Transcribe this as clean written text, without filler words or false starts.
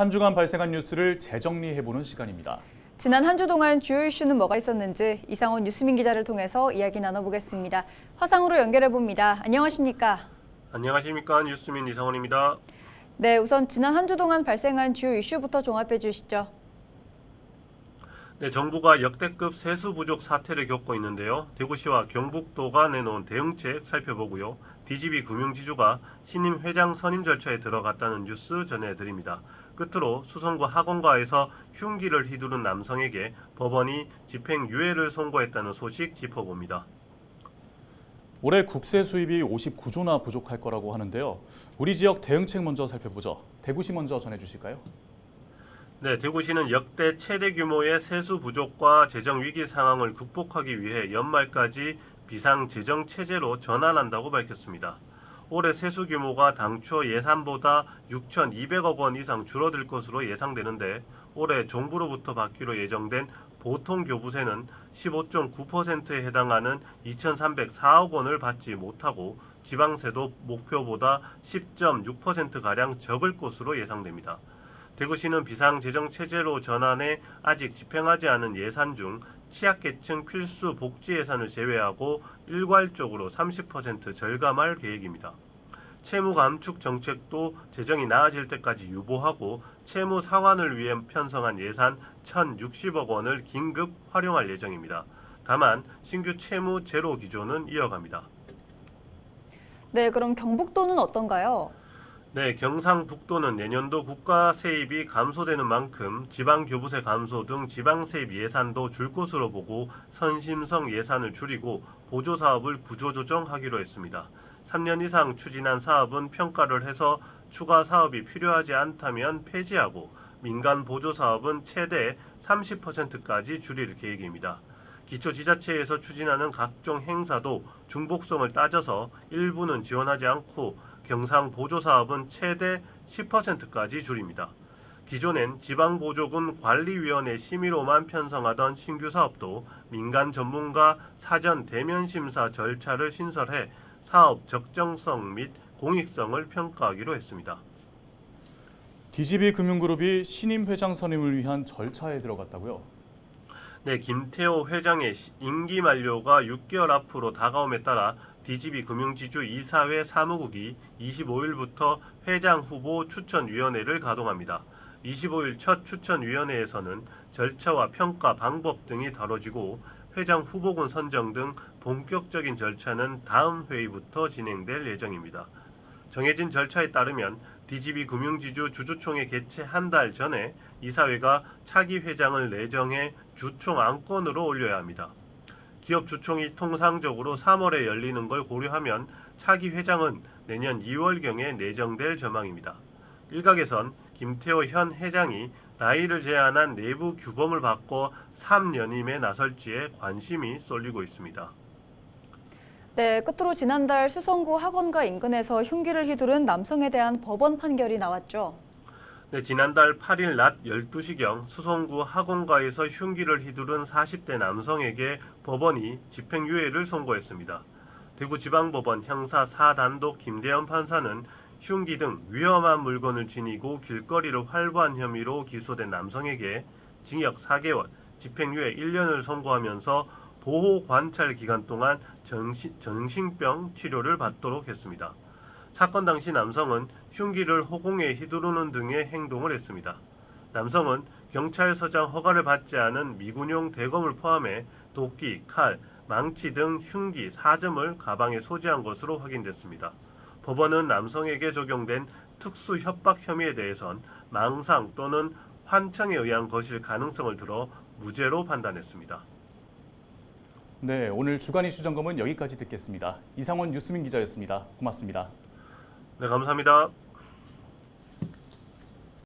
한 주간 발생한 뉴스를 재정리해보는 시간입니다. 지난 한 주 동안 주요 이슈는 뭐가 있었는지 이상원 뉴스민 기자를 통해서 이야기 나눠보겠습니다. 화상으로 연결해봅니다. 안녕하십니까? 안녕하십니까? 뉴스민 이상원입니다. 네, 우선 지난 한 주 동안 발생한 주요 이슈부터 종합해 주시죠. 네, 정부가 역대급 세수 부족 사태를 겪고 있는데요. 대구시와 경북도가 내놓은 대응책 살펴보고요. DGB 금융지주가 신임 회장 선임 절차에 들어갔다는 뉴스 전해드립니다. 끝으로 수성구 학원가에서 흉기를 휘두른 남성에게 법원이 집행유예를 선고했다는 소식 짚어봅니다. 올해 국세 수입이 59조나 부족할 거라고 하는데요. 우리 지역 대응책 먼저 살펴보죠. 대구시 먼저 전해주실까요? 네, 대구시는 역대 최대 규모의 세수 부족과 재정 위기 상황을 극복하기 위해 연말까지 비상 재정 체제로 전환한다고 밝혔습니다. 올해 세수 규모가 당초 예산보다 6,200억 원 이상 줄어들 것으로 예상되는데 올해 정부로부터 받기로 예정된 보통 교부세는 15.9%에 해당하는 2,304억 원을 받지 못하고 지방세도 목표보다 10.6%가량 적을 것으로 예상됩니다. 대구시는 비상재정체제로 전환해 아직 집행하지 않은 예산 중 취약계층 필수 복지 예산을 제외하고 일괄적으로 30% 절감할 계획입니다. 채무 감축 정책도 재정이 나아질 때까지 유보하고 채무 상환을 위해 편성한 예산 1,060억 원을 긴급 활용할 예정입니다. 다만 신규 채무 제로 기조는 이어갑니다. 네, 그럼 경북도는 어떤가요? 네, 경상북도는 내년도 국가 세입이 감소되는 만큼 지방교부세 감소 등 지방세입 예산도 줄 것으로 보고 선심성 예산을 줄이고 보조사업을 구조조정하기로 했습니다. 3년 이상 추진한 사업은 평가를 해서 추가 사업이 필요하지 않다면 폐지하고 민간 보조사업은 최대 30%까지 줄일 계획입니다. 기초지자체에서 추진하는 각종 행사도 중복성을 따져서 일부는 지원하지 않고 경상보조사업은 최대 10%까지 줄입니다. 기존엔 지방보조군 관리위원회 심의로만 편성하던 신규 사업도 민간 전문가 사전 대면 심사 절차를 신설해 사업 적정성 및 공익성을 평가하기로 했습니다. DGB 금융그룹이 신임 회장 선임을 위한 절차에 들어갔다고요? 네, 김태호 회장의 임기 만료가 6개월 앞으로 다가옴에 따라 DGB 금융지주 이사회 사무국이 25일부터 회장 후보 추천위원회를 가동합니다. 25일 첫 추천위원회에서는 절차와 평가 방법 등이 다뤄지고 회장 후보군 선정 등 본격적인 절차는 다음 회의부터 진행될 예정입니다. 정해진 절차에 따르면 DGB 금융지주 주주총회 개최 한 달 전에 이사회가 차기 회장을 내정해 주총 안건으로 올려야 합니다. 기업 주총이 통상적으로 3월에 열리는 걸 고려하면 차기 회장은 내년 2월경에 내정될 전망입니다. 일각에선 김태호 현 회장이 나이를 제한한 내부 규범을 바꿔 3연임에 나설지에 관심이 쏠리고 있습니다. 네, 끝으로 지난달 수성구 학원가 인근에서 흉기를 휘두른 남성에 대한 법원 판결이 나왔죠. 네, 지난달 8일 낮 12시경 수성구 학원가에서 흉기를 휘두른 40대 남성에게 법원이 집행유예를 선고했습니다. 대구지방법원 형사 4단독 김대현 판사는 흉기 등 위험한 물건을 지니고 길거리를 활보한 혐의로 기소된 남성에게 징역 4개월, 집행유예 1년을 선고하면서 보호 관찰 기간 동안 정신병 치료를 받도록 했습니다. 사건 당시 남성은 흉기를 허공에 휘두르는 등의 행동을 했습니다. 남성은 경찰서장 허가를 받지 않은 미군용 대검을 포함해 도끼, 칼, 망치 등 흉기 4점을 가방에 소지한 것으로 확인됐습니다. 법원은 남성에게 적용된 특수 협박 혐의에 대해선 망상 또는 환청에 의한 것일 가능성을 들어 무죄로 판단했습니다. 네, 오늘 주간 이슈 점검은 여기까지 듣겠습니다. 이상원 뉴스민 기자였습니다. 고맙습니다. 네, 감사합니다.